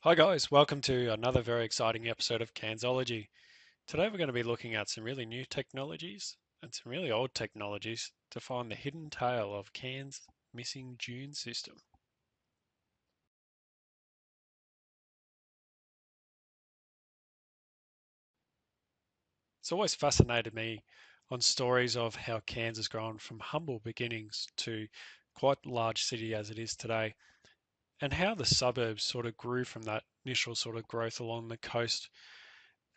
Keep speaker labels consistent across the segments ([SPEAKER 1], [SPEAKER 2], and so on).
[SPEAKER 1] Hi guys, welcome to another very exciting episode of Cairnsology. Today we're going to be looking at some really new technologies and some really old technologies to find the hidden tale of Cairns' missing dune system. It's always fascinated me on stories of how Cairns has grown from humble beginnings to quite a large city as it is today, and how the suburbs sort of grew from that initial sort of growth along the coast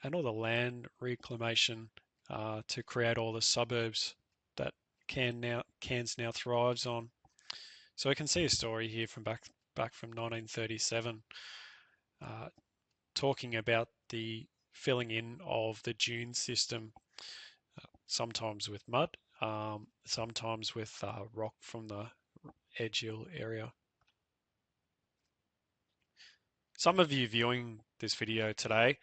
[SPEAKER 1] and all the land reclamation to create all the suburbs that Cairns now thrives on. So I can see a story here from back from 1937, uh, talking about the filling in of the dune system, sometimes with mud, sometimes with rock from the Edge Hill area. Some of you viewing this video today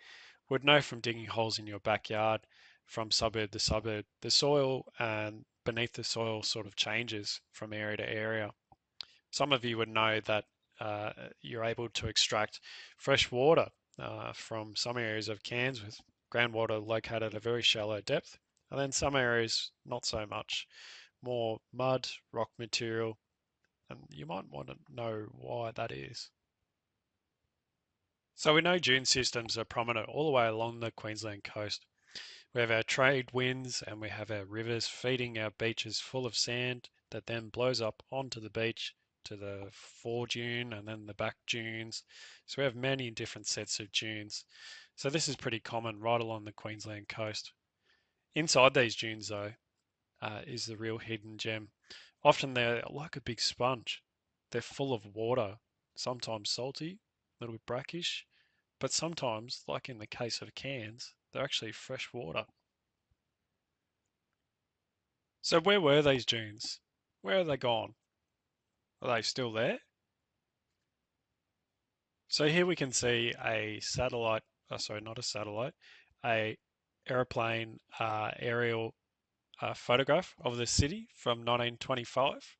[SPEAKER 1] would know from digging holes in your backyard from suburb to suburb, the soil and beneath the soil sort of changes from area to area. Some of you would know that you're able to extract fresh water from some areas of Cairns with groundwater located at a very shallow depth, and then some areas not so much, more mud, rock material, and you might want to know why that is. So we know dune systems are prominent all the way along the Queensland coast. We have our trade winds and we have our rivers feeding our beaches full of sand that then blows up onto the beach to the fore dune and then the back dunes. So we have many different sets of dunes. So this is pretty common right along the Queensland coast. Inside these dunes, though, is the real hidden gem. Often they're like a big sponge. They're full of water, sometimes salty, a little bit brackish, but sometimes, like in the case of Cairns, they're actually fresh water. So where were these dunes? Where are they gone? Are they still there? So here we can see a satellite, sorry, not a satellite, a aeroplane aerial photograph of the city from 1925.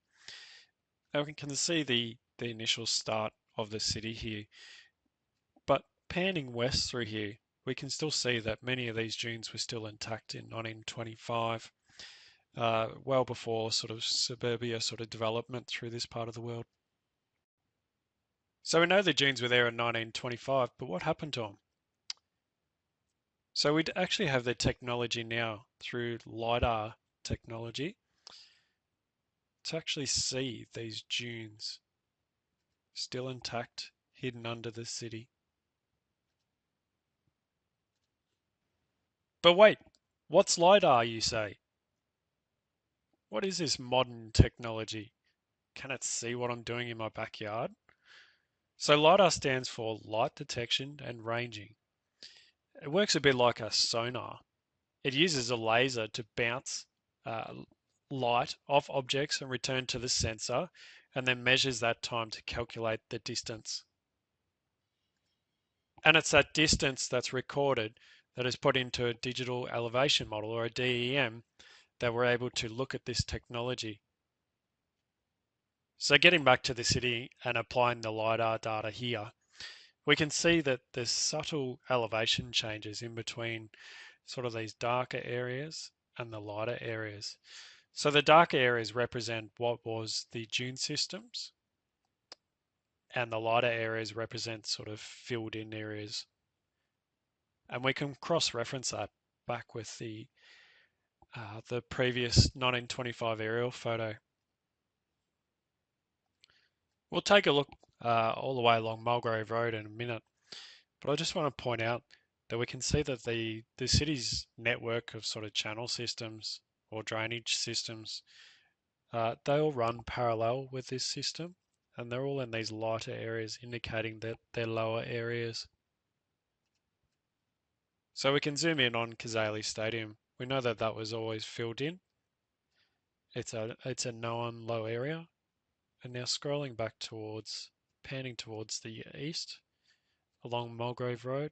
[SPEAKER 1] And we can see the initial start of the city here. But panning west through here, we can still see that many of these dunes were still intact in 1925. Well before sort of suburbia sort of development through this part of the world. So we know the dunes were there in 1925, but what happened to them? So we actually have the technology now through LiDAR technology to actually see these dunes still intact, hidden under the city. But wait, what's LiDAR, you say? What is this modern technology? Can it see what I'm doing in my backyard? So LiDAR stands for light detection and ranging. It works a bit like a sonar. It uses a laser to bounce uh, light off objects and return to the sensor, and then measures that time to calculate the distance. And it's that distance that's recorded that is put into a digital elevation model, or a DEM, that we're able to look at this technology. So getting back to the city and applying the LiDAR data here, we can see that there's subtle elevation changes in between sort of these darker areas and the lighter areas. So the darker areas represent what was the dune systems, and the lighter areas represent sort of filled in areas. And we can cross-reference that back with the previous 1925 aerial photo. We'll take a look all the way along Mulgrave Road in a minute, but I just want to point out that we can see that the city's network of sort of channel systems or drainage systems, they all run parallel with this system, and they're all in these lighter areas, indicating that they're lower areas. So we can zoom in on Cairns Stadium. We know that that was always filled in. It's a known low area. And now scrolling back towards, panning towards the east along Mulgrave Road,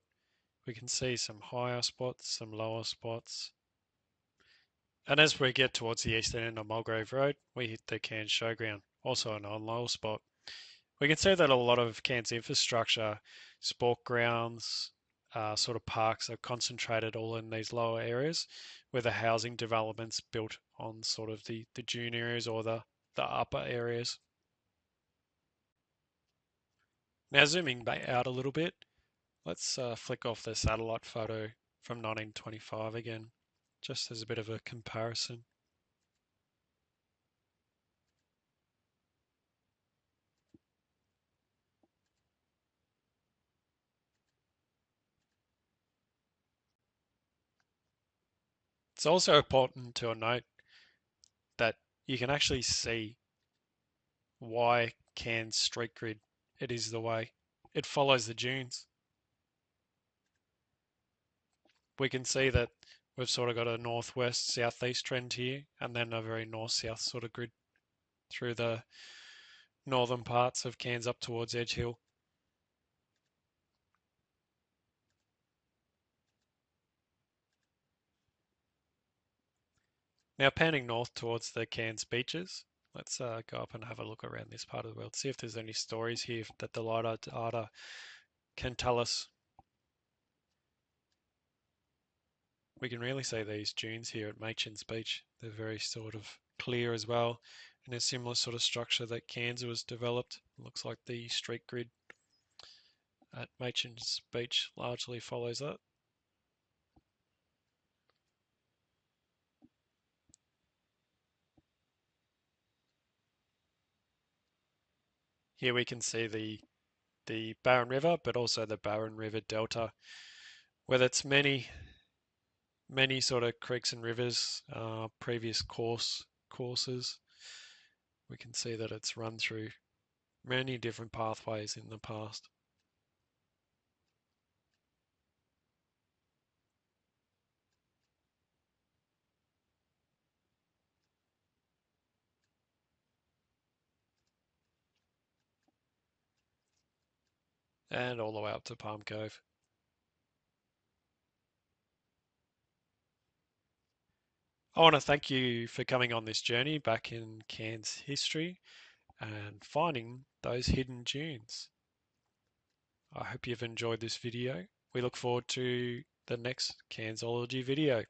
[SPEAKER 1] we can see some higher spots, some lower spots. And as we get towards the eastern end of Mulgrave Road, we hit the Cairns Showground, also an on-low spot. We can see that a lot of Cairns infrastructure, sport grounds, sort of parks are concentrated all in these lower areas where the housing developments built on sort of the dune areas or the upper areas. Now zooming back out a little bit, let's flick off the satellite photo from 1925 again, just as a bit of a comparison. It's also important to note that you can actually see why Cairns street grid it is the way. It follows the dunes. We can see that we've sort of got a northwest southeast trend here and then a very north-south sort of grid through the northern parts of Cairns up towards Edge Hill. Now panning north towards the Cairns beaches, let's go up and have a look around this part of the world, see if there's any stories here that the LiDAR data can tell us. We can really see these dunes here at Machin's Beach. They're very sort of clear as well, in a similar sort of structure that Cairns was developed. It looks like the street grid at Machin's Beach largely follows that. Here we can see the Barron River, but also the Barron River Delta, with its many sort of creeks and rivers, previous courses. We can see that it's run through many different pathways in the past. And all the way up to Palm Cove. I want to thank you for coming on this journey back in Cairns history and finding those hidden dunes. I hope you've enjoyed this video. We look forward to the next Cairnsology video.